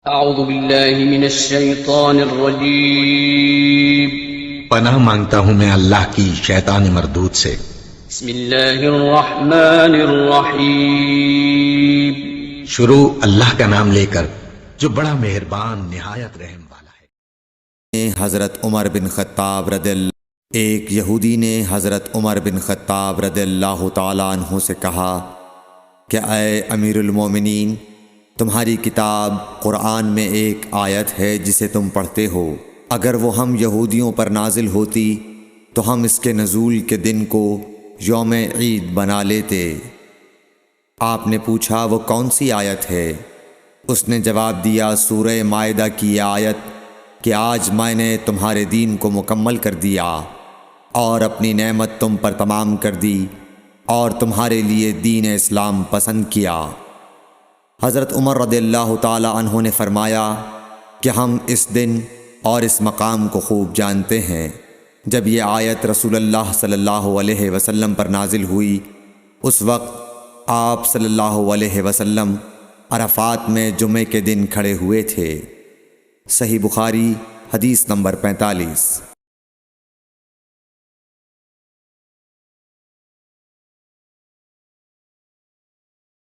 اعوذ باللہ من الشیطان الرجیم پناہ مانگتا ہوں میں اللہ کی شیطان مردود سے۔ بسم اللہ الرحمن الرحیم شروع اللہ کا نام لے کر جو بڑا مہربان نہایت رحم والا ہے۔ حضرت عمر بن خطاب رضی اللہ ایک یہودی نے حضرت عمر بن خطاب رضی اللہ تعالیٰ عنہ سے کہا کہ اے امیر المومنین، تمہاری کتاب قرآن میں ایک آیت ہے جسے تم پڑھتے ہو، اگر وہ ہم یہودیوں پر نازل ہوتی تو ہم اس کے نزول کے دن کو یوم عید بنا لیتے۔ آپ نے پوچھا وہ کون سی آیت ہے؟ اس نے جواب دیا سورہ مائدہ کی یہ آیت کہ آج میں نے تمہارے دین کو مکمل کر دیا اور اپنی نعمت تم پر تمام کر دی اور تمہارے لیے دین اسلام پسند کیا۔ حضرت عمر رضی اللہ تعالی عنہ نے فرمایا کہ ہم اس دن اور اس مقام کو خوب جانتے ہیں۔ جب یہ آیت رسول اللہ صلی اللہ علیہ وسلم پر نازل ہوئی، اس وقت آپ صلی اللہ علیہ وسلم عرفات میں جمعے کے دن کھڑے ہوئے تھے۔ صحیح بخاری حدیث نمبر 45۔